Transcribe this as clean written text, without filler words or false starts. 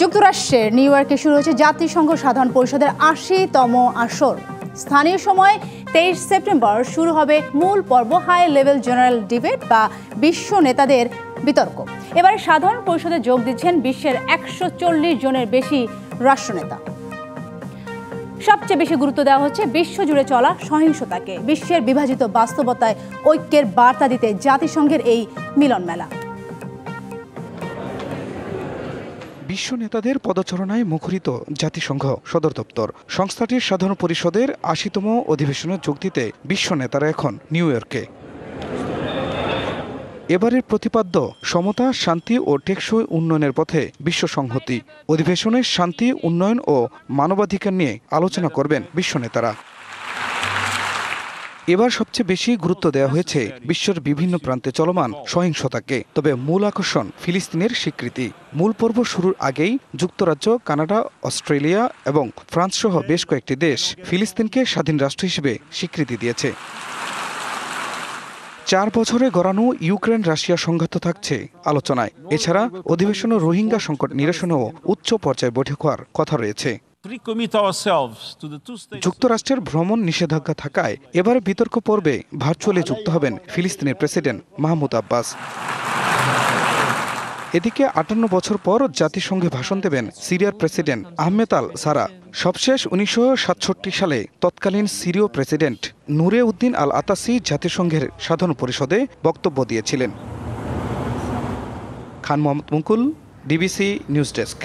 যুক্তরাষ্ট্রের নিউ ইয়র্কে শুরু হয়েছে জাতিসংঘ সাধারণ পরিষদের ৮০তম আসর। স্থানীয় সময় ২৩ সেপ্টেম্বর শুরু হবে মূল পর্ব, হাই লেভেল জেনারেল ডিবেট বা বিশ্ব নেতাদের বিতর্ক। এবারে সাধারণ পরিষদে যোগ দিচ্ছেন বিশ্বের ১৪০ জনের বেশি রাষ্ট্রনেতা। সবচেয়ে বেশি গুরুত্ব দেওয়া হচ্ছে বিশ্বজুড়ে চলা সহিংসতাকে। বিশ্বের বিভাজিত বাস্তবতায় ঐক্যের বার্তা দিতে জাতিসংঘের এই মিলন মেলা। বিশ্ব নেতাদের পদচারণায় মুখরিত জাতিসংঘ সদর দপ্তর। সংস্থাটির সাধারণ পরিষদের ৮০তম অধিবেশনে যোগ দিতে বিশ্ব নেতারা এখন নিউ ইয়র্কে। এবারের প্রতিপাদ্য সমতা, শান্তি ও টেকসই উন্নয়নের পথে বিশ্ব সংহতি। অধিবেশনে শান্তি, উন্নয়ন ও মানবাধিকার নিয়ে আলোচনা করবেন বিশ্ব নেতারা। এবার সবচেয়ে বেশি গুরুত্ব দেওয়া হয়েছে বিশ্বের বিভিন্ন প্রান্তে চলমান সহিংসতাকে। তবে মূল আকর্ষণ ফিলিস্তিনের স্বীকৃতি। মূল পর্ব শুরুর আগেই যুক্তরাজ্য, কানাডা, অস্ট্রেলিয়া এবং ফ্রান্স সহ বেশ কয়েকটি দেশ ফিলিস্তিনকে স্বাধীন রাষ্ট্র হিসেবে স্বীকৃতি দিয়েছে। ৪ বছরে গড়ানো ইউক্রেন রাশিয়া সংঘাত থাকছে আলোচনায়। এছাড়া অধিবেশনে রোহিঙ্গা সংকট নিরসনেও উচ্চ পর্যায়ে বৈঠক হওয়ার কথা রয়েছে। যুক্তরাষ্ট্রের ভ্রমণ নিষেধাজ্ঞা থাকায় এবার বিতর্ক পর্বে ভার্চুয়ালি যুক্ত হবেন ফিলিস্তিনের প্রেসিডেন্ট মাহমুদ আব্বাস। এদিকে ৫৮ বছর পর জাতিসংঘে ভাষণ দেবেন সিরিয়ার প্রেসিডেন্ট আহমেদ আল সারা। সবশেষ ১৯৬৭ সালে তৎকালীন সিরীয় প্রেসিডেন্ট নুরে উদ্দিন আল আতাসি জাতিসংঘের সাধারণ পরিষদে বক্তব্য দিয়েছিলেন। খান মোহাম্মদ মুকুল, ডিবিসি নিউজ ডেস্ক।